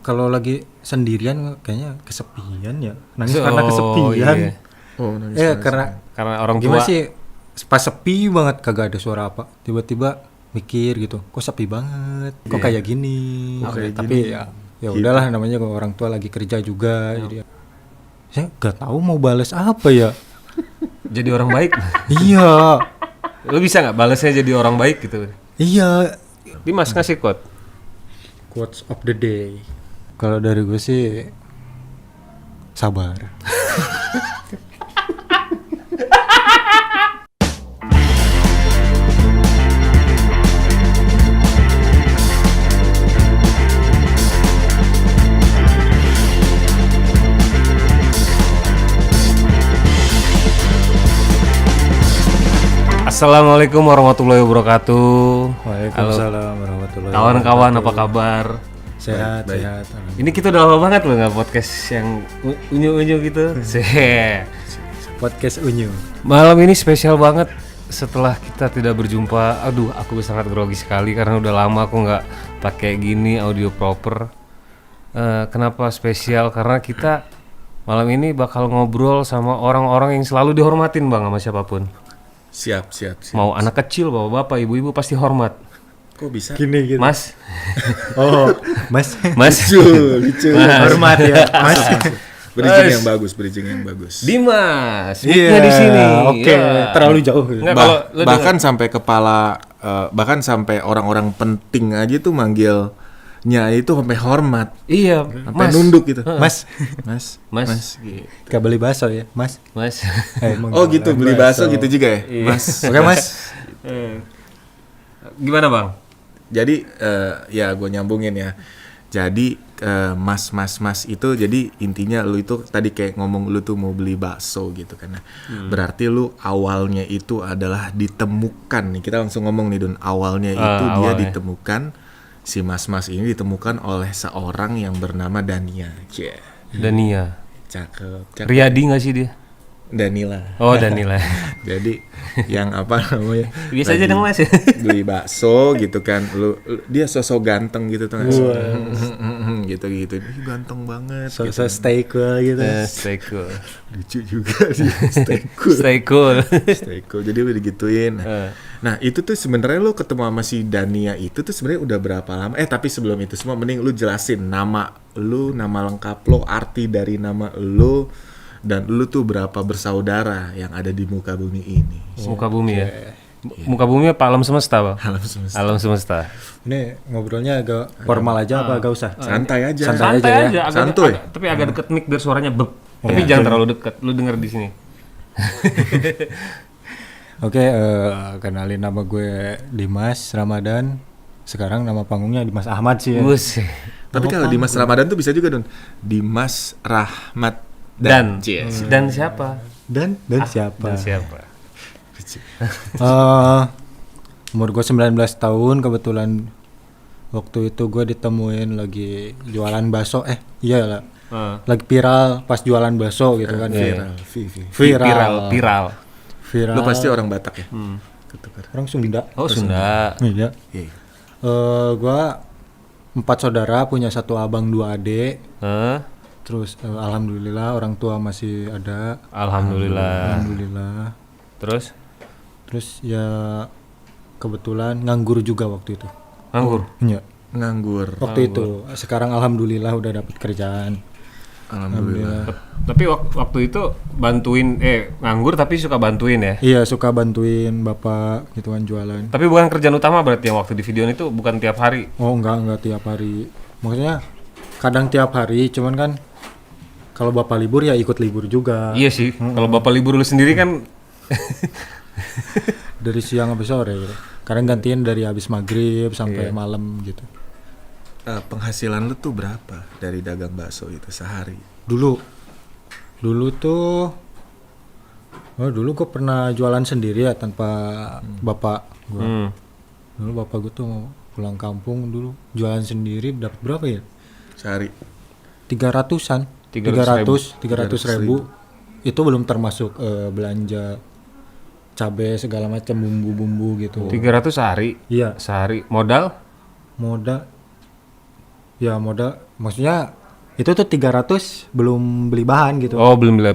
kalau lagi sendirian kayaknya kesepian ya. Nangis karena kesepian. Iya. Nangis Karena orang tua. gimana sih? Pas sepi banget kagak ada suara apa. Tiba-tiba mikir gitu. Kok sepi banget? Kok kayak gini? Tapi ya udahlah namanya kalau orang tua lagi kerja juga jadi saya nggak tahu mau bales apa ya. Jadi orang baik. Iya. Lu bisa nggak balesnya jadi orang baik gitu? Iya. Dimas ngasih quote. Quotes of the day. Kalau dari gue sih sabar. Assalamualaikum warahmatullahi wabarakatuh. Waalaikumsalam warahmatullahi wabarakatuh. Kawan-kawan apa kabar? Sehat, Baik. sehat. Ini kita udah lama banget loh nggak podcast yang unyu-unyu gitu. Podcast Unyu. Malam ini spesial banget setelah kita tidak berjumpa. Aduh, aku sangat grogi sekali karena udah lama aku nggak pakai gini audio proper. Kenapa spesial? Karena kita malam ini bakal ngobrol sama orang-orang yang selalu dihormatin bang sama siapapun. Siap. Mau anak kecil, bapak-bapak, ibu-ibu pasti hormat. Kok bisa? Gini gitu. Mas, Oh, Mas. Lucu. Hormat ya, Mas. Bridging yang bagus. Dimas, Iya, mic-nya di sini. Oke, Ya. terlalu jauh. Nggak, kalau lu Bahkan sampai kepala, bahkan sampai orang-orang penting aja tuh manggilnya itu sampai hormat, Iya, sampai Mas. nunduk gitu. Mas, Mas. Gitu. gak beli bakso ya, Mas? Mas. Oh gitu, beli bakso gitu juga ya, Mas. Oke, Mas. Gimana bang? Jadi ya gue nyambungin ya. Jadi mas itu jadi intinya lu itu tadi kayak ngomong lu tuh mau beli bakso gitu kan. Berarti lu awalnya itu adalah ditemukan nih. Kita langsung ngomong nih Dun. Awalnya itu dia awalnya. ditemukan, si mas ini ditemukan oleh seorang yang bernama Dania. Dania. Cakep. Riyadi nggak sih dia? Danila. Oh Danila. Jadi yang apa namanya? Biasa aja lagi dong Mas. beli bakso gitu kan, dia sosok ganteng gitu tuh nggak sih? gitu Ih, ganteng banget So stay cool gitu. Stay cool. lucu juga sih. Stay cool. Stay cool. Stay cool. Jadi udah digituin. Nah itu tuh sebenarnya lu ketemu sama si Dania itu tuh sebenarnya udah berapa lama? Tapi sebelum itu semua mending lu jelasin nama lu, nama lengkap lo, arti dari nama lu, dan lu tuh berapa bersaudara yang ada di muka bumi ini. Muka bumi ya. Muka bumi apa alam semesta bang? Alam semesta. Alam semesta. Ini ngobrolnya agak formal aja apa agak usah? Santai aja. Santai aja ya. agak Santuy. tapi agak deket mic biar suaranya beb. Tapi jangan terlalu deket. Lu denger di sini. Oke, kenalin nama gue Dimas Ramadan. Sekarang nama panggungnya Dimas Ahmad sih ya. Buset. Tapi kalau Dimas Ramadan tuh bisa juga Don. Dimas Rahmat Dan Yes. dan siapa? Dan siapa? Dan siapa? Umur gue 19 tahun, kebetulan waktu itu gue ditemuin lagi jualan bakso. Iya lah. Lagi viral pas jualan bakso gitu kan. Viral. Lu pasti orang Batak ya? Orang Sunda. Oh Sunda. Iya. Iya. Gue 4 saudara, punya 1 abang 2 adik. Terus alhamdulillah orang tua masih ada. Alhamdulillah. Terus ya kebetulan nganggur juga waktu itu. Nganggur. Iya. Nganggur. Waktu itu. Sekarang alhamdulillah udah dapat kerjaan. Alhamdulillah. Tapi waktu itu bantuin nganggur tapi suka bantuin ya. Iya, suka bantuin bapak gitu kan jualan. Tapi bukan kerjaan utama berarti yang waktu di video itu bukan tiap hari. Oh, enggak tiap hari. Maksudnya kadang tiap hari, cuman kan kalau bapak libur ya ikut libur juga. Iya sih. Kalau bapak libur lu sendiri kan Dari siang sampai sore gitu. Kadang gantian dari habis maghrib sampai malam gitu. Penghasilan lu tuh berapa dari dagang bakso itu sehari? Dulu tuh dulu gue pernah jualan sendiri ya tanpa bapak gue. Dulu bapak gue tuh mau pulang kampung dulu jualan sendiri dapat berapa ya? Sehari 300-an. 300 ribu. Itu belum termasuk belanja cabai segala macam, bumbu-bumbu gitu. 300 sehari. Iya. Sehari. Modal? Modal maksudnya itu tuh 300 belum beli bahan gitu. Oh, belum beli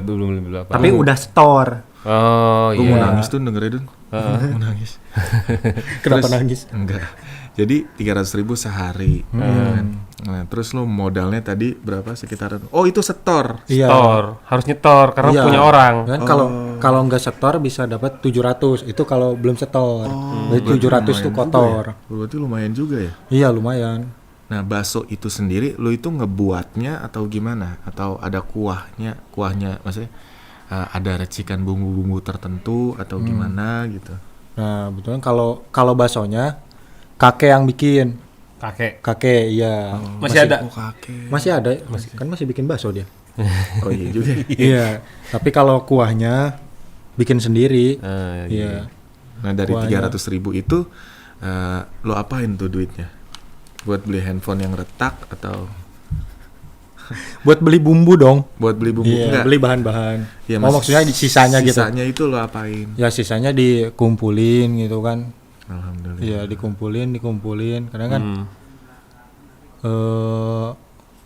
apa. Tapi udah store. Oh, Gue mau iya. nangis tuh dengerin Dun. Mau nangis. Kenapa Terus- nangis? Enggak. Jadi 300.000 sehari. Kan? Nah, terus lo modalnya tadi berapa sekitaran? Oh, itu setor. Iya. Store, harus nyetor karena Iya. punya orang. Kan kalau nggak setor bisa dapat 700. Itu kalau belum setor. Jadi 700 tuh kotor. Berarti lumayan juga ya. Iya, lumayan. Nah, bakso itu sendiri lo itu ngebuatnya atau gimana? Atau ada kuahnya maksudnya ada racikan bumbu-bumbu tertentu atau gimana gitu? Nah, betulnya kalau baksonya kakek yang bikin. Kakek, iya. Masih ada? Oh, kakek. Masih ada, kan masih bikin bakso dia. Oh iya juga. Iya. Tapi kalau kuahnya bikin sendiri. Iya. Nah, dari Kuahnya. 300.000 itu lo apain tuh duitnya? Buat beli handphone yang retak atau Buat beli bumbu dong. buat beli bumbu? Iya, Enggak. beli bahan-bahan. Iya, Oh, maksudnya sisanya gitu. Sisanya itu lo apain? Ya sisanya dikumpulin gitu kan. Alhamdulillah. Iya, dikumpulin. Kadang kan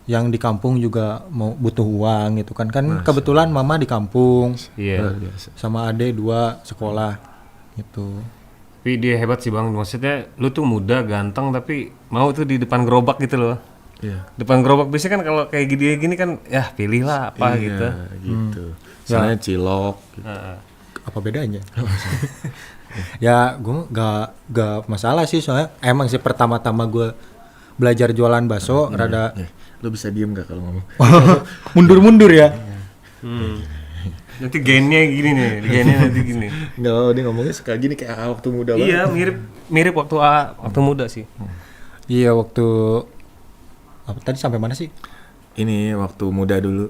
yang di kampung juga mau butuh uang gitu kan. Kan kebetulan mama di kampung Iya. Luar biasa. sama ade 2 sekolah gitu. Tapi dia hebat sih Bang. Maksudnya lu tuh muda, ganteng tapi mau tuh di depan gerobak gitu loh. Iya. Depan gerobak biasanya kan kalau kayak gini kan ya pilih lah apa Iya, gitu. gitu. Soalnya cilok. Gitu. Apa bedanya? Ya gue gak masalah sih, soalnya emang sih pertama-tama gue belajar jualan bakso rada Lo bisa diem gak kalau ngomong? mundur-mundur ya. Nanti gennya gini nih, gennya nanti gini. Nggak, dia ngomongnya suka gini kayak waktu muda banget. Iya, mirip waktu muda sih. Iya, waktu apa tadi sampai mana sih? Ini waktu muda dulu.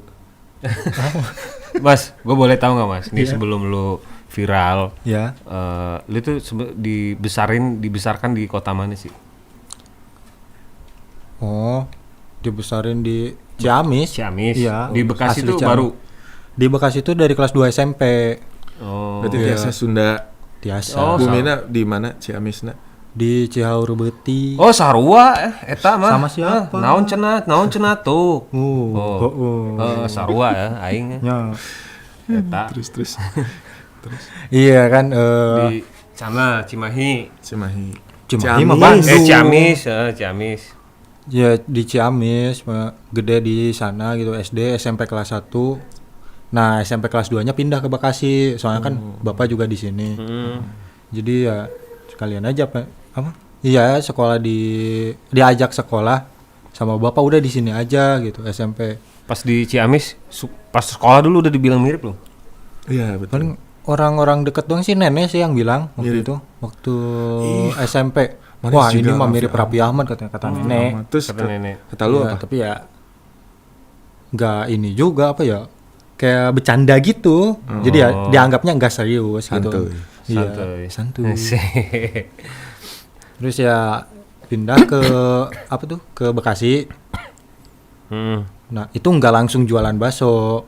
Mas, gue boleh tahu nggak Mas? Nih sebelum lu viral, Ya. lu tuh dibesarkan di kota mana sih? Oh, dibesarin di Ciamis. Ciamis. Iya. Di Bekasi Asli tuh Ciamis. baru. Di Bekasi itu dari kelas 2 SMP. Oh. Berarti biasa Sunda. Biasa. Oh, Bumina di mana? Ciamisna. Di Cihaur Beuti. Oh, sarua eta mah. Sama siapa? Naon cenah tuh. Sarua ya aing. Ya. Eta. Terus. Iya kan Di sana Cimahi. Cimahi. Cimahi mah Bandung. Ciamis. Ya di Ciamis, gede di sana gitu, SD, SMP kelas 1. Nah, SMP kelas 2-nya pindah ke Bekasi. Soalnya kan Bapak juga di sini. Jadi ya sekalian aja apa? Iya, sekolah diajak sekolah sama Bapak udah di sini aja gitu, SMP. Pas di Ciamis, pas sekolah dulu udah dibilang mirip loh. Iya, betul. Paling orang-orang deket doang sih, nenek sih yang bilang waktu Mirip. itu, waktu SMP. Manis Wah, juga ini mah Raffi mirip Raffi Ahmad kata nenek. Terus Kata nenek. kata lu Ya, apa? tapi ya nggak ini juga apa ya, kayak bercanda gitu. Jadi ya dianggapnya nggak serius gitu. Santuy. Iya, Santuy. santuy. Terus ya pindah ke apa tuh, ke Bekasi. Nah itu nggak langsung jualan bakso.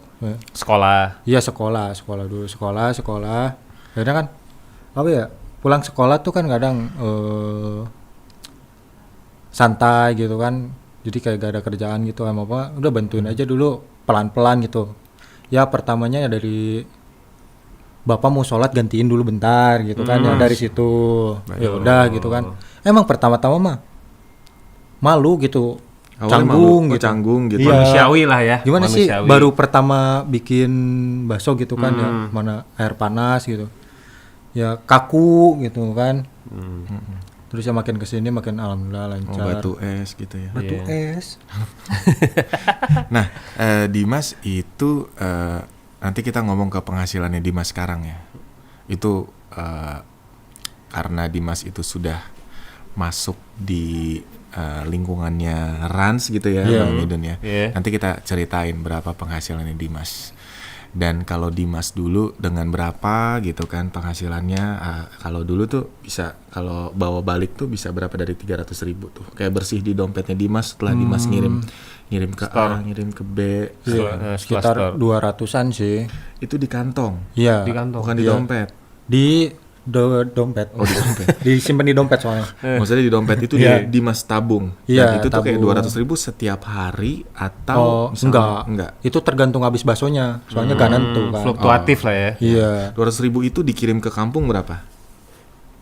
Sekolah. Iya, sekolah dulu, sekolah. Akhirnya kan apa ya, pulang sekolah tuh kan kadang santai gitu kan, jadi kayak gak ada kerjaan gitu sama apa, udah bantuin aja dulu pelan-pelan gitu. Ya pertamanya ya dari Bapak mau sholat gantiin dulu bentar gitu kan, ya dari situ ya udah gitu kan. Emang pertama-tama mah malu gitu, Awalnya canggung malu. Oh, gitu. canggung gitu. Iya. Manusiawi lah ya. Gimana sih manusiawi. baru pertama bikin bakso gitu kan, ya mana air panas gitu, ya kaku gitu kan. Terus ya makin kesini makin alhamdulillah Oh, lancar. batu es gitu ya. Batu Iya. es. Nah, Dimas itu nanti kita ngomong ke penghasilannya Dimas sekarang ya. Itu karena Dimas itu sudah masuk di lingkungannya Rans gitu ya, Bang Midun ya. Iya. Nanti kita ceritain berapa penghasilannya Dimas. Dan kalau Dimas dulu dengan berapa gitu kan penghasilannya, kalau dulu tuh bisa, kalau bawa balik tuh bisa berapa dari 300.000 tuh. Kayak bersih di dompetnya Dimas setelah Dimas ngirim ke A, ngirim ke B. Setelah Sekitar store. 200-an sih. Itu di kantong, Iya. Di kantong. bukan di Iya. dompet. Di dompet. Oh, di dompet. Disimpan di dompet soalnya. Maksudnya di dompet itu Iya. di Dimas tabung. Iya, Dan itu tuh kayak tabung. 200.000 setiap hari Oh, atau misalnya enggak. Itu tergantung habis baksonya. Soalnya gak nentu kan. Fluktuatif lah ya. Iya. 200.000 itu dikirim ke kampung berapa?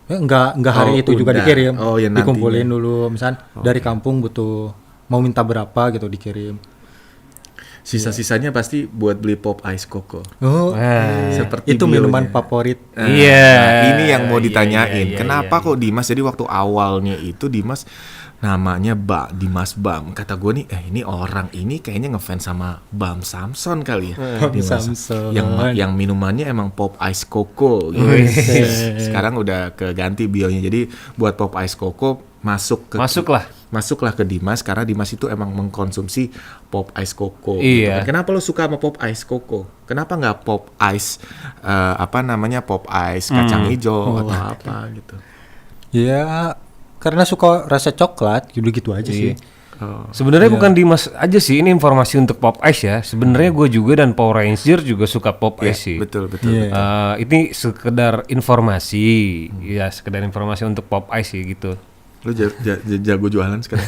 Enggak hari Oh, itu juga udah. dikirim. Oh, ya nantinya. Dikumpulin dulu. Misal dari kampung butuh mau minta berapa gitu dikirim. Sisa-sisanya pasti buat beli pop ice koko. Oh, Seperti itu bionya. minuman favorit. Iya. Nah, ini yang mau Iya, ditanyain. iya, Kenapa iya. kok Dimas? Jadi waktu awalnya itu Dimas namanya Dimas Bam. Kata gue nih, ini orang ini kayaknya ngefans sama Bam Samson kali ya. Bam Dimas. Samson. Yang minumannya emang pop ice coco gitu. Sekarang udah keganti bionya. Jadi buat pop ice coco masuklah ke Dimas karena Dimas itu emang mengkonsumsi pop ice coco. Gitu Iya. kan. Kenapa lo suka sama pop ice coco? Kenapa nggak pop ice pop ice kacang hijau atau apa gitu? Ya, karena suka rasa coklat, gitu aja sih. Sebenarnya bukan Dimas aja sih, ini informasi untuk Pop Ice ya. Sebenarnya gue juga dan Power Ranger juga suka Pop Ice sih. Betul. Iya. Ini sekedar informasi, ya sekedar informasi untuk Pop Ice sih gitu. Lu jago jualan sekarang.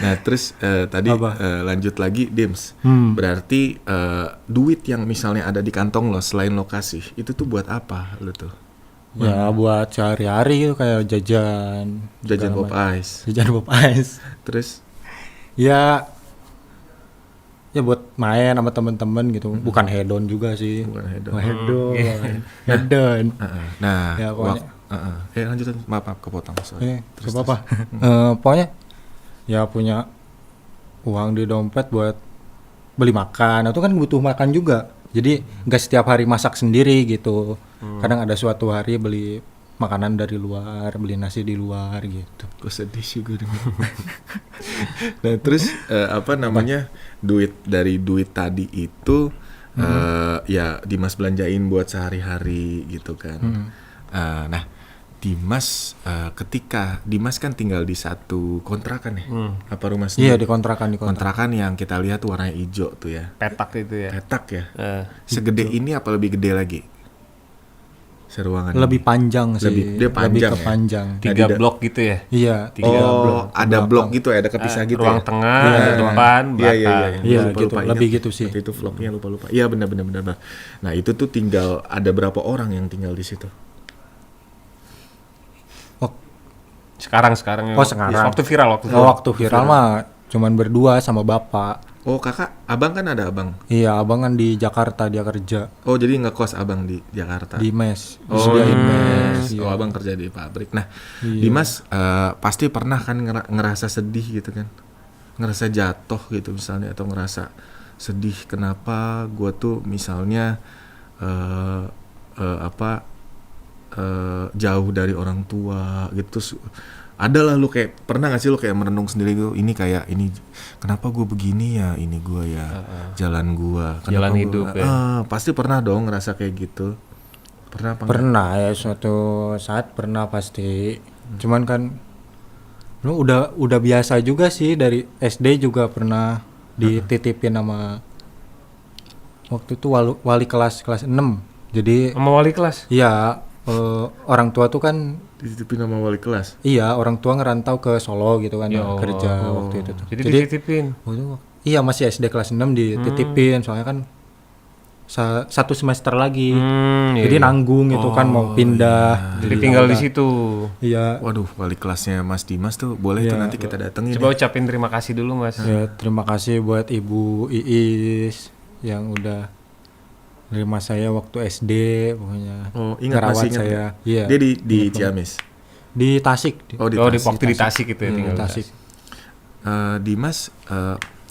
Nah terus tadi lanjut lagi Dims. Berarti duit yang misalnya ada di kantong lo selain lokasi itu tuh buat apa lo tuh? Ya buat sehari-hari gitu kayak jajan Pop ice. Jajan pop ice. Terus Ya buat main sama temen-temen gitu. Bukan hedon juga sih. Bukan hedon. Hedon. nah Ya, pokoknya. lanjut maaf kepotong sorry. Terus apa? Pokoknya ya punya uang di dompet buat beli makan. Itu kan butuh makan juga. Jadi nggak setiap hari masak sendiri gitu. Kadang ada suatu hari beli makanan dari luar, beli nasi di luar gitu. Gue sedih sih gue denger. Nah terus duit tadi itu ya Dimas belanjain buat sehari-hari gitu kan. Nah Dimas ketika Dimas kan tinggal di satu kontrakan ya, apa rumah sendiri? Iya di kontrakan. Kontrakan yang kita lihat warnanya hijau tuh ya. Petak itu ya. Petak ya. Segede ini apa lebih gede lagi? Seruangan. Lebih panjang sih. Dia panjang lebih ke ya? panjang. 3 blok gitu ya. Iya. Ada blok gitu ya, ada kepisah gitu Ruang ya. tengah, depan, belakang. Iya, Lupa-lupa gitu. ingat. Lebih gitu sih. Waktu itu vlognya lupa-lupa. Iya benar. Nah itu tuh tinggal ada berapa orang yang tinggal di situ? Sekarang. Oh, sekarang. Waktu viral. Waktu viral mah cuman berdua sama bapak. Oh kakak, abang kan ada abang. Iya, abang kan di Jakarta dia kerja Oh jadi ngekos abang di Jakarta. di mes. Oh Disediain di mes. mes. Iya. Oh abang kerja di pabrik. Nah Dimas pasti pernah kan ngerasa sedih gitu kan, ngerasa jatuh gitu misalnya atau ngerasa sedih kenapa gue tuh misalnya jauh dari orang tua gitu. Terus ada lah lu kayak pernah gak sih lu kayak merenung sendiri gitu, ini kayak ini kenapa gue begini ya, ini gue ya jalan gue Jalan hidup ya. pasti pernah dong ngerasa kayak gitu. Pernah apa enggak? Pernah ya suatu saat pernah pasti. Cuman kan lu udah biasa juga sih dari SD juga pernah dititipin sama waktu itu wali kelas 6. Jadi Sama wali kelas. iya orang tua tuh kan Dititipin sama wali kelas. iya orang tua ngerantau ke Solo gitu kan Ya kerja Allah. waktu itu tuh. Jadi dititipin. Iya masih SD kelas 6 dititipin soalnya kan satu semester lagi. Jadi nanggung itu kan mau pindah. Jadi tinggal di situ. Iya. Waduh, wali kelasnya Mas Dimas tuh boleh tuh nanti kita datengin. Coba ucapin terima kasih dulu Mas. Ya, terima kasih buat Ibu Iis yang udah nerima saya waktu SD pokoknya. Oh, ingat Ngerawat masih ingat saya. ya? Iya. Dia di Ciamis. Di Tasik. Oh, di Di Tasik. waktu di Tasik itu ya tinggal di Tasik. Dimas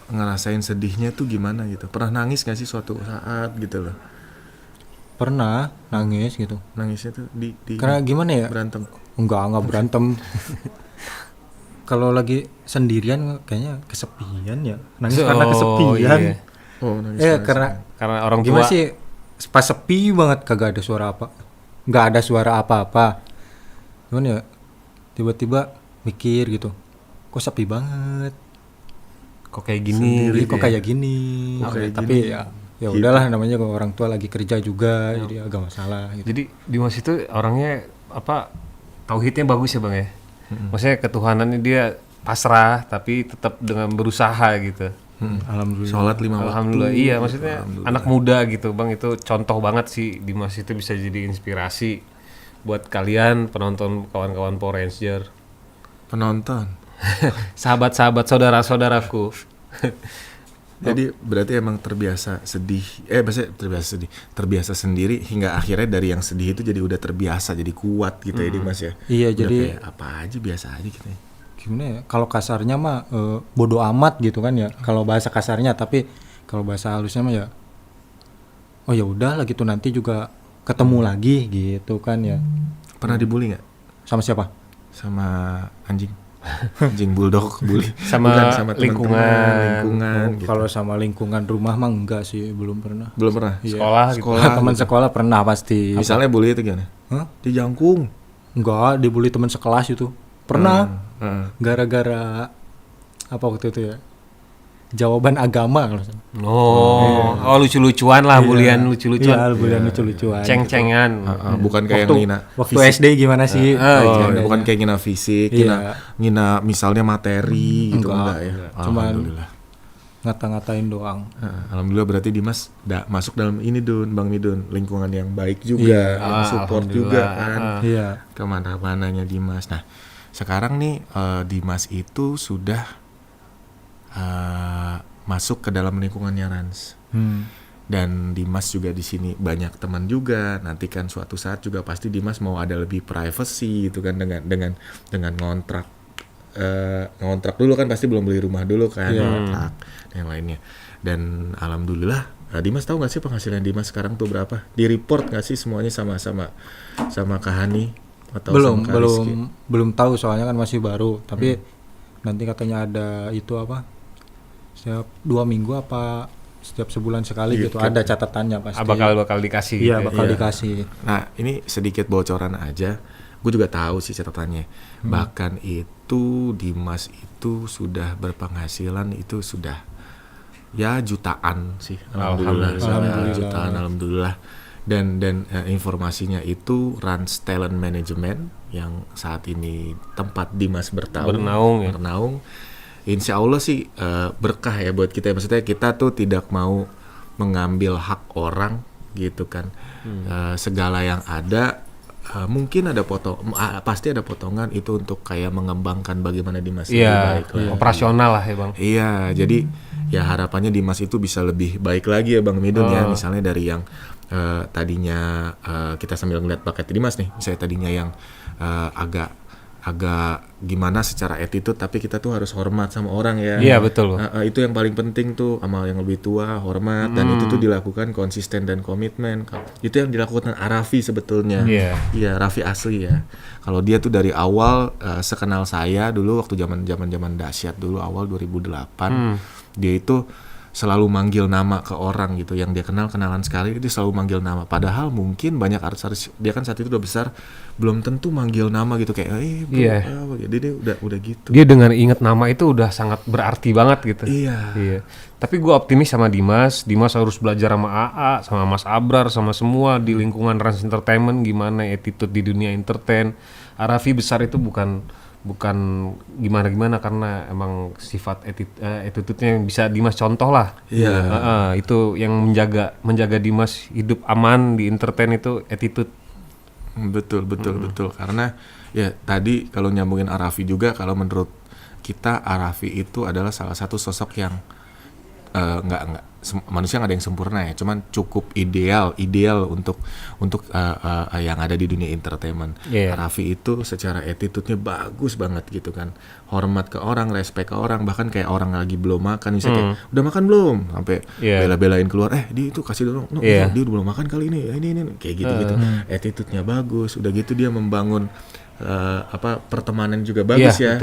ngerasain sedihnya tuh gimana gitu? Pernah nangis gak sih suatu saat gitu loh? Pernah nangis gitu. Nangisnya tuh di Karena gimana ya? berantem. Enggak berantem. Kalau lagi sendirian kayaknya kesepian ya. Nangis karena kesepian. iya. Oh, nangis. Karena orang tua. Gimana sih? Pas sepi banget kagak ada suara apa. Nggak ada suara apa-apa. Gimana ya? Tiba-tiba mikir gitu. Kok sepi banget? Kok kayak gini? Kok kayak gini? Kok kayak Tapi gini? ya ya udahlah namanya kalau orang tua lagi kerja juga jadi agak masalah gitu. Jadi Dimas itu orangnya apa tauhidnya bagus ya bang ya. Maksudnya ketuhanannya dia pasrah tapi tetap dengan berusaha gitu. Alhamdulillah. Sholat 5 waktu. Alhamdulillah iya maksudnya anak muda gitu bang, itu contoh banget sih. Dimas itu bisa jadi inspirasi buat kalian penonton, kawan-kawan Power Ranger, Penonton. sahabat-sahabat, saudara-saudaraku. Jadi berarti emang terbiasa sedih, maksudnya terbiasa sendiri hingga akhirnya dari yang sedih itu jadi udah terbiasa, jadi kuat gitu ya Dimas ya. Iya, Udah jadi kayak apa aja biasa aja gitu ya. gimana ya? Kalau kasarnya mah bodo amat gitu kan ya. Kalau bahasa kasarnya, tapi kalau bahasa halusnya mah ya oh ya udahlah gitu, nanti juga ketemu lagi gitu kan ya. Pernah dibully nggak Sama siapa? sama anjing? Anjing bulldog bully. Sama Bukan, sama lingkungan. teman-teman, gitu. Kalau sama lingkungan rumah mah enggak sih, belum pernah. Belum pernah. Iya. Sekolah gitu. Teman sekolah pernah pasti. Misalnya bully itu gimana? Hah? Di jangkung. Enggak, dibully teman sekelas itu. Pernah. Heeh. Gara-gara apa waktu itu ya? Jawaban agama kalau salah. Oh lucu-lucuan lah, bulian lucu-lucuan. Iya, bulian lucu-lucuan. Ceng-cengan. Bukan kayak Waktu, ngina waktu SD gimana sih? bukan kayak ngina fisik, Iya. ngina misalnya materi gitu enggak ya. Cuman Alhamdulillah. ngata-ngatain doang. Alhamdulillah berarti Dimas masuk dalam ini Bang Midun, lingkungan yang baik juga, yang support juga kan. Iya. Kemana-mananya Dimas. Nah, sekarang nih Dimas itu sudah masuk ke dalam lingkungannya Rans. Dan Dimas juga di sini banyak teman juga. Nanti kan suatu saat juga pasti Dimas mau ada lebih privacy gitu kan dengan ngontrak. Ngontrak dulu kan pasti belum beli rumah dulu kan, ngontrak dan yang lainnya. Dan alhamdulillah Dimas tahu nggak sih penghasilan Dimas sekarang tuh berapa? Di report nggak sih semuanya sama Kahani atau sama Kak Rizky? belum tahu soalnya kan masih baru. Tapi nanti katanya ada itu apa? Setiap 2 minggu apa setiap sebulan sekali gitu ada catatannya pasti. Bakal dikasih. Iya, gitu. bakal dikasih. Nah ini sedikit bocoran aja, gue juga tahu sih catatannya. Bahkan itu Dimas itu sudah berpenghasilan itu sudah ya jutaan sih, alhamdulillah. Jutaan alhamdulillah. Dan informasinya itu Rans Talent Management yang saat ini tempat Dimas bernaung. Insya Allah sih berkah ya buat kita. Maksudnya kita tuh tidak mau mengambil hak orang gitu kan. Segala yang ada mungkin ada pasti ada potongan itu untuk kayak mengembangkan bagaimana Dimas lebih baik lah. Operasional lah ya bang. Iya, jadi ya harapannya Dimas itu bisa lebih baik lagi ya Bang Midun ya. Misalnya dari yang tadinya kita sambil ngeliat paket Dimas nih, misalnya tadinya yang agak gimana secara attitude, tapi kita tuh harus hormat sama orang ya. Iya betul. Itu yang paling penting tuh, sama yang lebih tua hormat, dan itu tuh dilakukan konsisten dan komitmen. Itu yang dilakukan Arafi sebetulnya. Iya, Raffi asli ya. Kalau dia tuh dari awal sekenal saya dulu waktu zaman dahsyat dulu awal 2008, dia itu selalu manggil nama ke orang gitu, yang dia kenalan sekali dia selalu manggil nama. Padahal mungkin banyak artis dia kan saat itu udah besar, belum tentu manggil nama gitu kayak bro, jadi dia udah gitu. Dia dengan ingat nama itu udah sangat berarti banget gitu. Iya. Tapi gue optimis sama Dimas harus belajar sama AA, sama Mas Abrar, sama semua di lingkungan Rans Entertainment gimana attitude di dunia entertain. Arafi besar itu bukan gimana karena emang sifat attitude-nya yang bisa Dimas contoh lah. Itu yang menjaga Dimas hidup aman di entertain itu attitude. Betul karena ya tadi kalau nyambungin Arafi juga, kalau menurut kita Arafi itu adalah salah satu sosok yang manusia nggak ada yang sempurna ya, cuman cukup ideal untuk yang ada di dunia entertainment. Raffi itu secara attitude-nya bagus banget gitu kan, hormat ke orang, respect ke orang, bahkan kayak orang lagi belum makan misalnya kayak, udah makan belum, sampai bela-belain keluar, dia itu kasih dong, dia belum makan kali ini kayak gitu. Attitude-nya bagus, udah gitu dia membangun pertemanan juga bagus ya.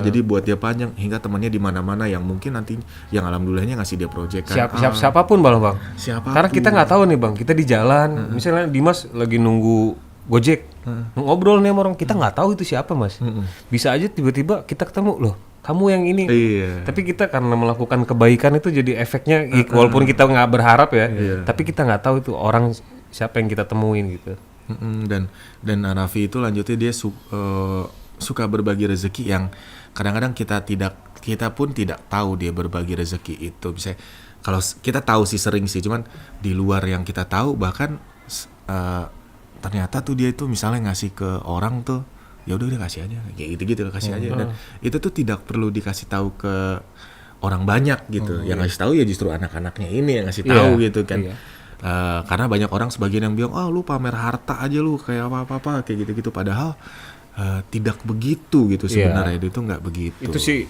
Jadi buat dia panjang hingga temannya di mana-mana yang mungkin nanti yang alhamdulillahnya ngasih dia proyekan. Siapapun bang. Siapapun. Karena kita nggak tahu nih bang, kita di jalan, misalnya Dimas lagi nunggu Gojek, ngobrol nih sama orang, kita nggak tahu itu siapa mas. Bisa aja tiba-tiba kita ketemu loh, kamu yang ini. Iya. Tapi kita karena melakukan kebaikan itu jadi efeknya, walaupun kita nggak berharap ya, tapi kita nggak tahu itu orang siapa yang kita temuin gitu. Dan Raffi itu lanjutnya dia suka berbagi rezeki yang kadang-kadang kita pun tidak tahu dia berbagi rezeki itu. Bisa kalau kita tahu sih sering sih, cuman di luar yang kita tahu, bahkan ternyata tuh dia itu misalnya ngasih ke orang tuh, ya udah kasih aja kayak gitu kasih aja, dan itu tuh tidak perlu dikasih tahu ke orang banyak gitu. Yang ngasih tahu ya justru anak-anaknya ini yang ngasih tahu gitu kan. Karena banyak orang sebagian yang bilang, lu pamer harta aja lu kayak apa kayak gitu padahal tidak begitu gitu sebenarnya. Itu nggak begitu. Itu sih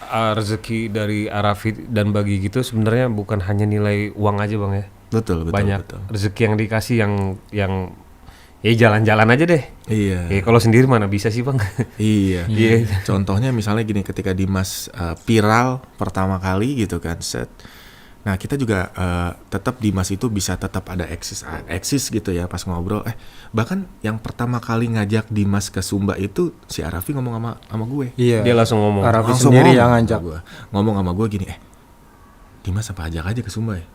rezeki dari Arafi dan bagi gitu sebenarnya bukan hanya nilai uang aja bang ya. Betul. Banyak rezeki yang dikasih yang ya jalan-jalan aja deh. Iya. Ya kalau sendiri mana bisa sih bang. Iya. Contohnya misalnya gini, ketika Dimas viral pertama kali gitu kan, set. Nah kita juga tetap Dimas itu bisa tetap ada eksis gitu ya pas ngobrol. Bahkan yang pertama kali ngajak Dimas ke Sumba itu si Arafi ngomong sama gue. Iya. Dia langsung ngomong. Arafi sendiri yang ngajak gue. Ngomong sama gue gini, Dimas apa ajak aja ke Sumba ya?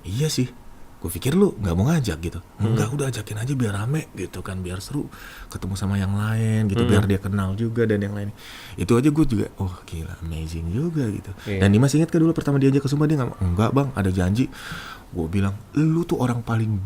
Iya sih, gue pikir lu nggak mau ngajak gitu. Enggak, udah ajakin aja biar rame gitu kan, biar seru, ketemu sama yang lain gitu, biar dia kenal juga dan yang lain. Itu aja gue juga, gila, amazing juga gitu. Dan Dimas ingat kan dulu pertama diajak ke Sumba dia nggak, enggak bang, ada janji. Gue bilang, lu tuh orang paling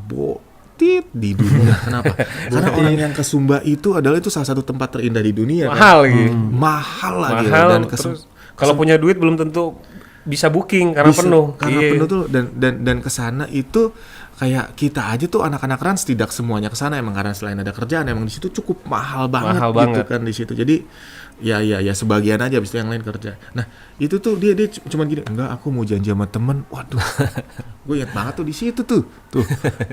botit di dunia. Kenapa? Karena orang yang ke Sumba itu salah satu tempat terindah di dunia. Mahal kan? Mahal lagi. Dan terus kalau punya duit belum tentu bisa booking karena penuh. Karena penuh tuh, dan kesana itu kayak kita aja tuh anak-anak Rans tidak semuanya kesana emang karena selain ada kerjaan emang di situ cukup mahal banget kan di situ. Jadi ya sebagian aja, habis itu yang lain kerja. Nah itu tuh dia cuma gini, enggak aku mau janji sama temen. Waduh, gue ingat banget tuh di situ tuh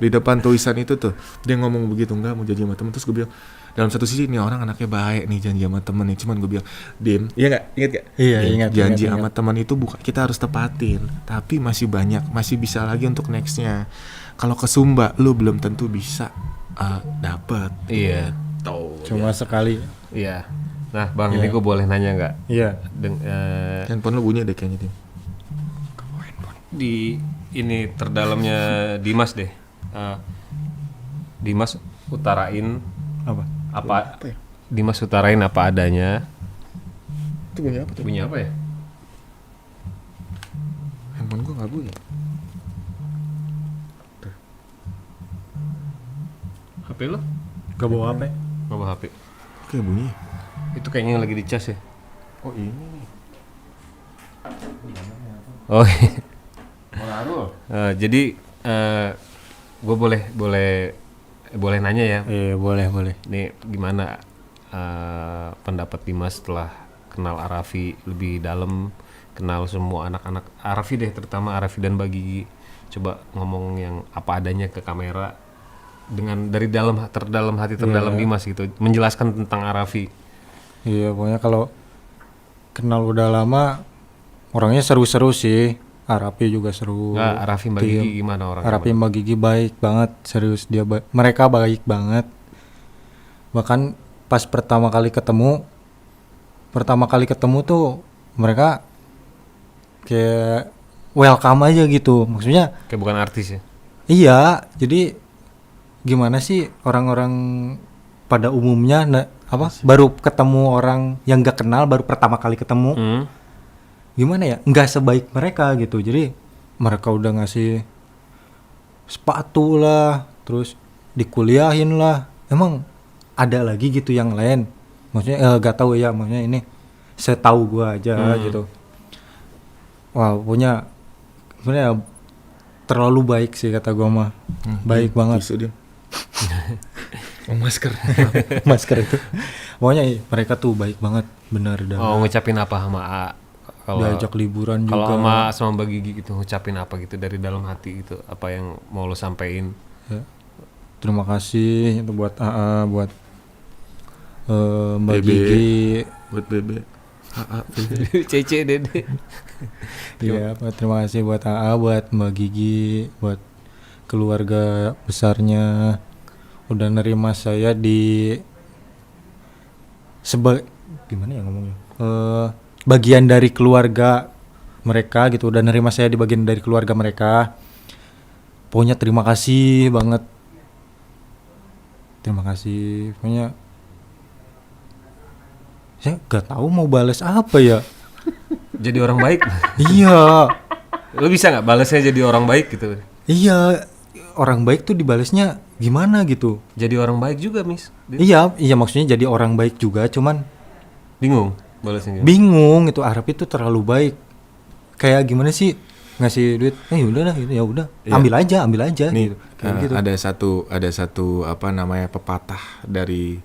di depan tulisan itu tuh dia ngomong begitu, enggak mau janji sama temen. Terus gue bilang dalam satu sisi nih orang anaknya baik nih, janji sama temen nih. Cuman gue bilang, Dim, iya nggak, ingat gak? Iya ingat. Janji sama temen itu bukan kita harus tepatin, tapi masih bisa lagi untuk nextnya. Kalau ke Sumba lu belum tentu bisa dapat. Iya. Cuma sekali. Iya. Nah bang, ini gue boleh nanya nggak? Iya. Handphone lu bunyi deh kayaknya, Dim. Di ini terdalamnya Dimas deh. Dimas utarain apa ya? Dimas utarain apa adanya. Itu bunyi apa tuh? Bunyi apa ya? Handphone gua nggak bunyi. HP lo? Gak bawa HP. Gak bawa HP. Kayak bunyi. Itu kayaknya lagi dicas ya. Oh ini nih. Oh. Ngaruh. Jadi gue boleh nanya ya. Iya boleh. Nih gimana pendapat Dimas setelah kenal Arafi lebih dalam, kenal semua anak-anak Arafi deh, terutama Arafi dan Bagi. Coba ngomong yang apa adanya ke kamera dengan dari terdalam hati Dimas gitu, menjelaskan tentang Arafi. Iya pokoknya kalau kenal udah lama orangnya seru-seru sih. Arafi juga seru. Arafi Mbak Gigi gimana orangnya? Arafi Mbak Gigi baik banget, serius dia mereka baik banget. Bahkan pas pertama kali ketemu tuh mereka kayak welcome aja gitu. Maksudnya kayak bukan artis ya? Iya, jadi gimana sih orang-orang pada umumnya baru ketemu orang yang gak kenal, baru pertama kali ketemu. Gimana ya, nggak sebaik mereka gitu. Jadi mereka udah ngasih sepatu lah, terus dikuliahin lah. Emang ada lagi gitu yang lain? Maksudnya nggak tahu ya, maksudnya ini setahu gua aja gitu. Wah punya terlalu baik sih kata gua mah. Baik banget. Masker itu. Pokoknya mereka tuh baik banget, benar. Ngucapin apa sama kalau diajak liburan juga. Kalau sama Mbak Gigi gitu ngucapin apa gitu dari dalam hati gitu, apa yang mau lo sampein? Ya. Terima kasih itu buat AA, buat Mbak Gigi, buat Bebe, AA, Cece, Dede. Iya, terima kasih buat AA, buat Mbak Gigi, buat keluarga besarnya udah nerima saya di gimana ya ngomongnya, bagian dari keluarga mereka gitu, udah nerima saya di bagian dari keluarga mereka. Pokoknya terima kasih banget, terima kasih. Pokoknya saya gak tahu mau balas apa ya. Jadi orang baik. Iya, Lu bisa nggak balasnya jadi orang baik gitu? iya, orang baik tuh dibalasnya gimana gitu. Jadi orang baik juga, Mis. Iya maksudnya jadi orang baik juga, cuman Bingung balasnya gimana? bingung itu Arab itu terlalu baik. Kayak gimana sih ngasih duit? Yaudah lah, ya udah, Iya. ambil aja Nih, gitu. Kayak gitu. ada satu apa namanya pepatah dari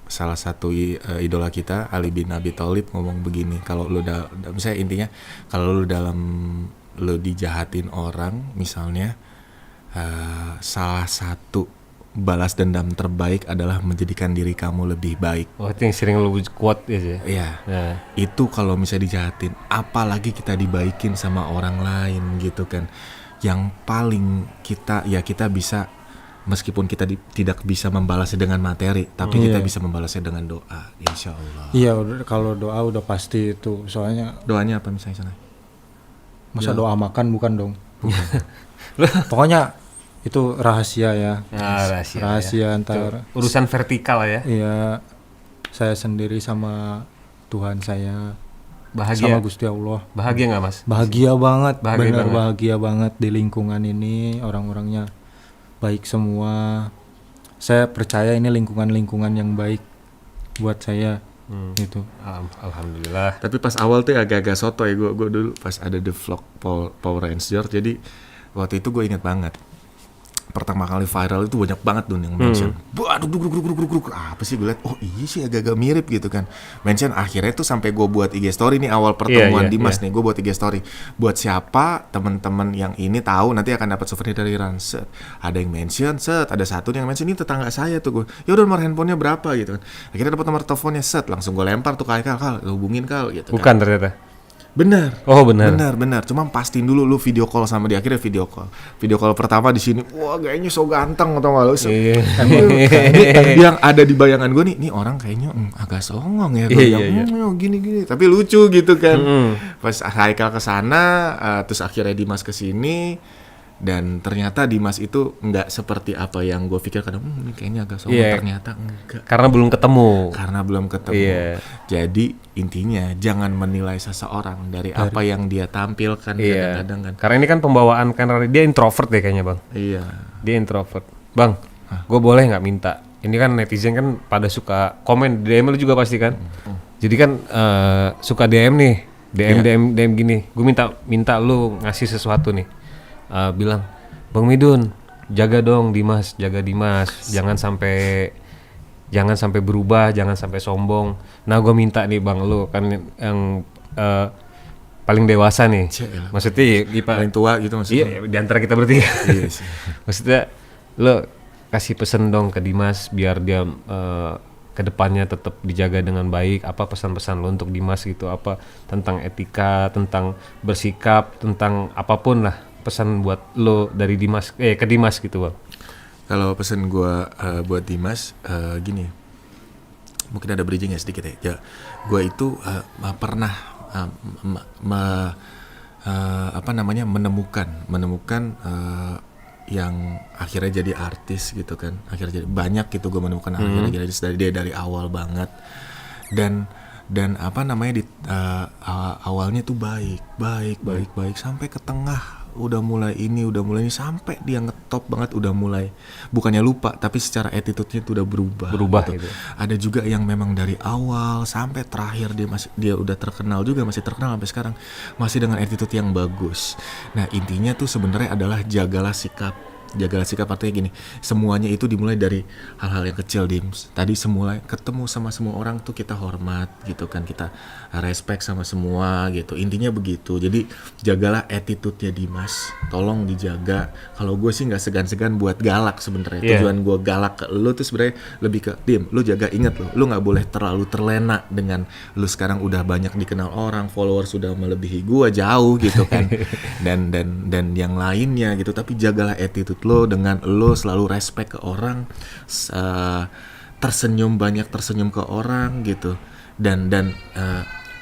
salah satu idola kita Ali bin Abi Thalib ngomong begini, kalau lu misalnya intinya kalau lu dijahatin orang misalnya, salah satu balas dendam terbaik adalah menjadikan diri kamu lebih baik. Oh, itu yang sering lu quote ya. Iya. Nah, Itu kalau misalnya dijahatin, apalagi kita dibaikin sama orang lain gitu kan. Yang paling kita bisa, meskipun kita tidak bisa membalasnya dengan materi, tapi kita bisa membalasnya dengan doa, insya Allah. Iya, kalau doa udah pasti itu. Soalnya Doanya apa misalnya sana? masa doa makan bukan dong. Pokoknya itu rahasia ya. Rahasia antar urusan vertikal ya. iya saya sendiri sama Tuhan saya, Bahagia. sama Gusti Allah. Bahagia nggak, Mas? Bahagia banget, Bahagia benar banget. bahagia banget di lingkungan ini, orang-orangnya baik semua. Saya percaya ini lingkungan yang baik buat saya gitu. Alhamdulillah. Tapi pas awal tuh agak-agak soto ya, gue dulu pas ada the vlog Power Rangers, jadi waktu itu gue ingat banget. Pertama kali viral itu banyak banget tuh yang mention. Waduh, apa sih gue liat? Oh iya sih agak-agak mirip gitu kan. Mention akhirnya tuh sampai gue buat IG story nih awal pertemuan Dimas nih, gue buat IG story. Buat siapa teman-teman yang ini tahu nanti akan dapat souvenir dari Ran. Set. Ada yang mention, set. Ada satu yang mention ini tetangga saya tuh gue. Ya udah nomor handphonenya berapa gitu kan. Akhirnya dapat nomor teleponnya, set. Langsung gue lempar tuh Kal, hubungin Kal gitu. Bukan kan. ternyata. Benar. Oh, benar. Benar. Cuma pastiin dulu lu video call sama dia. Akhirnya video call. Video call pertama di sini. Wah, kayaknya so ganteng atau enggak lu. Iya. Yang ada di bayangan gue nih orang kayaknya agak songong ya. Gue bilang, gini. Tapi lucu gitu kan. Pas Haikal ke sana, terus akhirnya Dimas ke sini. Dan ternyata Dimas itu nggak seperti apa yang gue pikirkan. Ini kayaknya agak songong. Iya. Ternyata enggak. Karena belum ketemu. Karena belum ketemu. Iya. Jadi intinya jangan menilai seseorang dari apa yang dia tampilkan kadang-kadang kan. Karena ini kan pembawaan, karena dia introvert deh kayaknya, Bang. Iya. Dia introvert. Bang, gue boleh nggak minta? Ini kan netizen kan pada suka komen di DM lu juga pasti kan. Jadi kan suka DM nih, DM gini. Gue minta lu ngasih sesuatu nih. Bilang, Bang Midun, jaga dong Dimas, jangan sampai berubah, jangan sampai sombong. Nah, gue minta nih Bang, lu kan yang paling dewasa nih. Cialah. Maksudnya Paling tua gitu maksudnya. Iya, di antara kita bertiga. Iya sih. Maksudnya lo kasih pesen dong ke Dimas biar dia kedepannya tetap dijaga dengan baik. Apa pesan-pesan lo untuk Dimas gitu? Apa tentang etika, tentang bersikap, tentang apapun lah, pesan buat lo dari Dimas ke Dimas gitu, Bang. Kalau pesan gue buat Dimas gini, mungkin ada bridging ya sedikit ya. Gue itu pernah menemukan yang akhirnya jadi artis gitu kan. Akhirnya jadi banyak gitu gue menemukan akhirnya jadi artis dari awal banget. Dan apa namanya awalnya tuh baik sampai ke tengah udah mulai ini sampai dia ngetop banget, udah mulai bukannya lupa tapi secara attitude-nya tuh udah berubah gitu. Ada juga yang memang dari awal sampai terakhir dia udah terkenal juga, masih terkenal sampai sekarang, masih dengan attitude yang bagus. Nah, intinya tuh sebenarnya adalah jagalah sikap, Jagalah sikap artinya gini, semuanya itu dimulai dari hal-hal yang kecil, Dims. Tadi semula ketemu sama semua orang tuh kita hormat gitu kan, kita respect sama semua gitu. Intinya begitu. Jadi jagalah attitude-nya Dimas. Tolong dijaga. Kalau gue sih nggak segan-segan buat galak sebenarnya. Tujuan gue galak ke lu tuh sebenarnya lebih ke Dim, lu jaga, inget lu nggak boleh terlalu terlena dengan lu sekarang udah banyak dikenal orang, followers sudah melebihi gue jauh gitu kan. dan yang lainnya gitu, tapi jagalah attitude lo dengan lo selalu respect ke orang, banyak tersenyum ke orang gitu, dan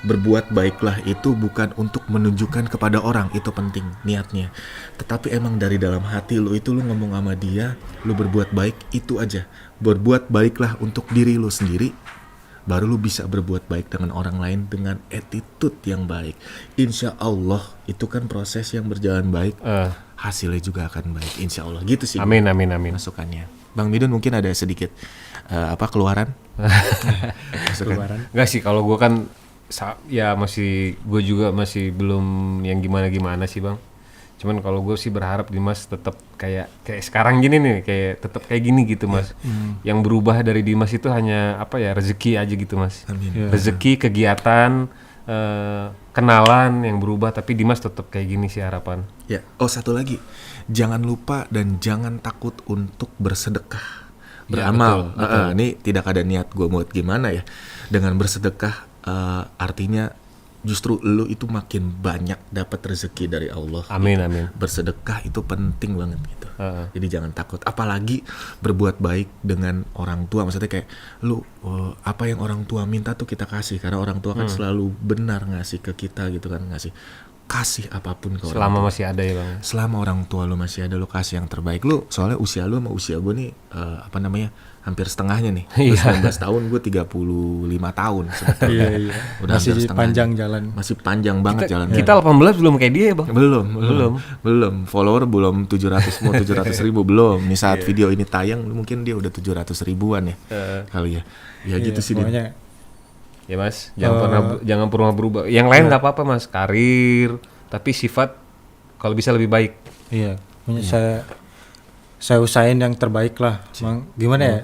berbuat baiklah itu bukan untuk menunjukkan kepada orang, itu penting niatnya, tetapi emang dari dalam hati lo itu lo ngomong sama dia, lo berbuat baik, itu aja. Berbuat baiklah untuk diri lo sendiri, baru lu bisa berbuat baik dengan orang lain dengan attitude yang baik. Insya Allah itu kan proses yang berjalan baik, hasilnya juga akan baik. Insya Allah gitu sih. Amin. Masukannya. Bang Midun mungkin ada sedikit keluaran? Masukan. Enggak sih, kalau gue kan ya gue juga masih belum yang gimana sih Bang. Cuman kalau gue sih berharap Dimas tetap kayak sekarang gini nih, kayak tetap kayak gini gitu Mas. Yang berubah dari Dimas itu hanya rezeki aja gitu Mas. Amin. Rezeki, kegiatan, kenalan yang berubah, tapi Dimas tetap kayak gini sih harapan. Ya, satu lagi, jangan lupa dan jangan takut untuk bersedekah, beramal. Ya, betul. Ini tidak ada niat gue buat gimana ya. Dengan bersedekah artinya justru lu itu makin banyak dapat rezeki dari Allah. Amin. Bersedekah itu penting banget gitu. Jadi jangan takut. Apalagi berbuat baik dengan orang tua. Maksudnya kayak lu apa yang orang tua minta tuh kita kasih. Karena orang tua kan selalu benar ngasih ke kita gitu kan, kasih apapun ke orang tua. Selama masih ada ya Bang. Selama orang tua lu masih ada, lu kasih yang terbaik. Lu soalnya usia lu sama usia gue nih hampir setengahnya nih. Lu 19 tahun, gue 35 tahun sebetulnya. Iya. Udah Masih hampir setengah. panjang jalan. Masih panjang banget jalan. Kita 18 belum kayak dia ya Bang. Belum. Follower belum 700 ribu belum. Nih saat video ini tayang mungkin dia udah 700 ribuan ya. Kali ya. Ya gitu sih dia. Ya Mas, jangan pernah berubah. Yang lain nggak apa-apa Mas, karir, tapi sifat kalau bisa lebih baik. Iya. Saya usahain yang terbaik lah. Gimana ya?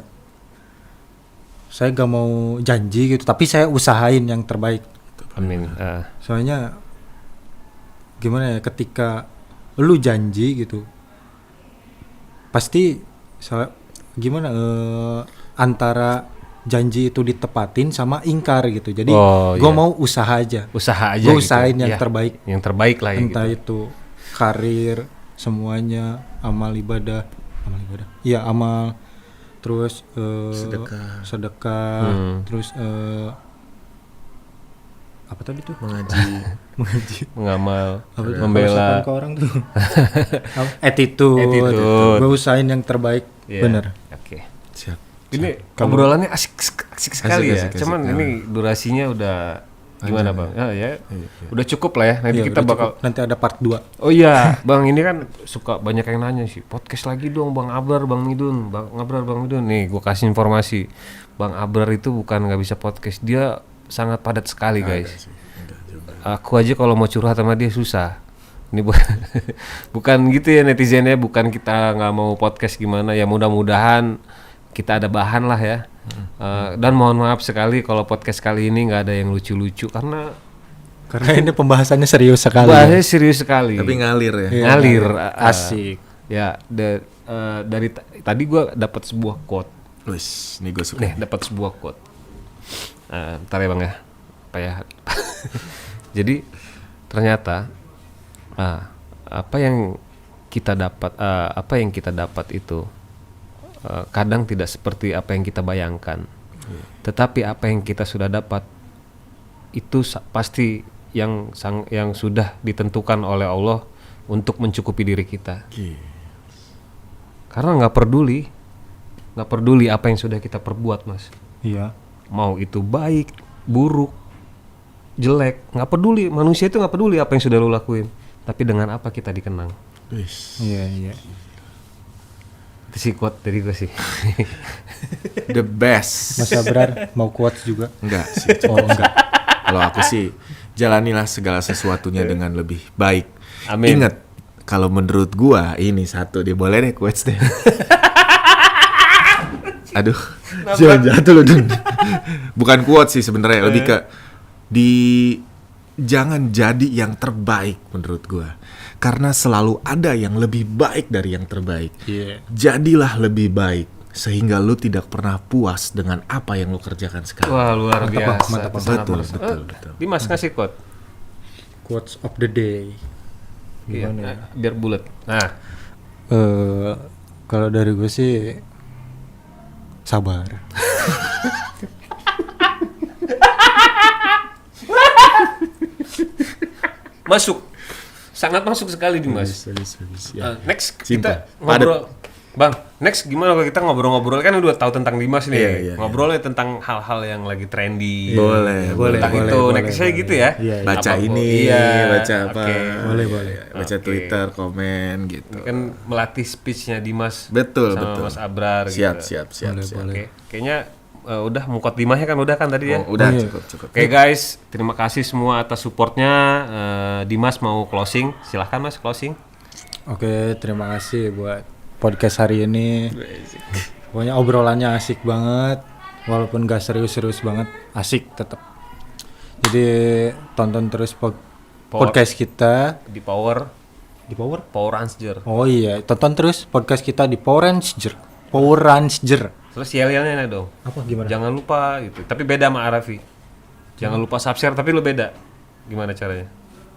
Saya gak mau janji gitu, tapi saya usahain yang terbaik. Amin. Soalnya gimana ya, ketika lu janji gitu, pasti antara janji itu ditepatin sama ingkar gitu. Jadi gue mau usaha aja. Gue usahain gitu. yang terbaik. Yang terbaik lah ya. Entah gitu. itu karir, semuanya, amal ibadah. Iya, amal. Terus sedekah. Terus apa tadi tuh? Mengaji. Mengamal. Membela ke orang tuh. Attitude. Gue usahain yang terbaik. Bener. Oke. Siap. Ini obrolannya asik sekali ya. Asik. Cuman ini durasinya udah gimana Bang? Ya. Udah cukup lah ya. Nanti kita bakal nanti ada part 2. Oh iya, Bang, ini kan suka banyak yang nanya sih. Podcast lagi dong Bang Abrar, Bang Midun. Bang Midun. Nih, gua kasih informasi. Bang Abrar itu bukan nggak bisa podcast. Dia sangat padat sekali, guys. Aku aja kalau mau curhat sama dia susah. Ini bukan gitu ya netizennya, bukan kita nggak mau podcast gimana ya, mudah-mudahan kita ada bahan lah ya. Dan mohon maaf sekali kalau podcast kali ini nggak ada yang lucu-lucu karena ini pembahasannya serius sekali. Bahasanya serius sekali. Tapi ngalir ya. Iya, ngalir. Asik. Ya, dari tadi gue dapat sebuah quote. Wis, nih gue suka. Nih, dapat sebuah quote. Bentar ya Bang ya. Apa ya? Jadi ternyata apa yang kita dapat itu kadang tidak seperti apa yang kita bayangkan. Tetapi apa yang kita sudah dapat itu pasti yang sudah ditentukan oleh Allah untuk mencukupi diri kita. Karena nggak peduli apa yang sudah kita perbuat, Mas. Iya. Mau itu baik, buruk, jelek, nggak peduli. Manusia itu nggak peduli apa yang sudah lo lakuin, tapi dengan apa kita dikenang. Iya. Itu sih quote dari gue sih. The best. Mas Abrar mau quotes juga? Enggak sih. Enggak. Kalau aku sih jalanilah segala sesuatunya dengan lebih baik. Amin. Ingat, Kalau menurut gua ini satu dia boleh deh quotes deh. Aduh, jangan jatuh loh Dun. Bukan quotes sih sebenarnya, lebih ke jangan jadi yang terbaik menurut gua. Karena selalu ada yang lebih baik dari yang terbaik. Jadilah lebih baik sehingga lu tidak pernah puas dengan apa yang lu kerjakan sekarang. Wah, luar biasa. mantap, Sangat betul. Dimas ngasih quote. Quotes of the day. Iya, Gimana ya? biar bulat. Nah, Kalau dari gue sih sabar. masuk. Sangat masuk sekali Dimas. Ya. Next Cinta. kita ngobrol. Bang, next gimana kalau kita ngobrol-ngobrol kan udah tahu tentang Dimas nih. Iya, Ngobrolnya tentang hal-hal yang lagi trendy. Boleh. Tentang itu, nextnya gitu ya. Iya, Baca Apapun. ini, Iya, baca apa. oke. Boleh. Baca Twitter, komen gitu. Ini kan melatih speech-nya Dimas Betul, sama betul. Mas Abrar Siap. gitu. Oke. Kayaknya udah mukadimahnya kan udah kan tadi ya. Oh, udah iya. cukup. Oke guys, terima kasih semua atas supportnya. Dimas mau closing, silahkan Mas closing. Oke, terima kasih buat podcast hari ini. Pokoknya obrolannya asik banget, walaupun gak serius-serius banget, asik tetap. Jadi tonton terus podcast kita Di Power Ranger. Oh iya, tonton terus podcast kita di Power Ranger. Terus yel-yelnya dong. Apa gimana? Jangan lupa gitu. Tapi beda sama Arafi. Jangan lupa subscribe tapi lu beda. Gimana caranya?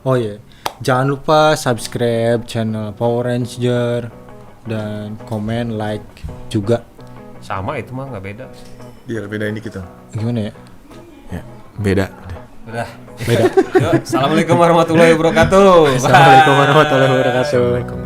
Oh iya, jangan lupa subscribe channel Power Ranger dan komen, like juga. Sama itu mah nggak beda. Biar bedain dikit dong. Gimana ya? Ya, beda. Udah. Beda. Yuk, assalamualaikum warahmatullahi wabarakatuh. Assalamualaikum warahmatullahi wabarakatuh.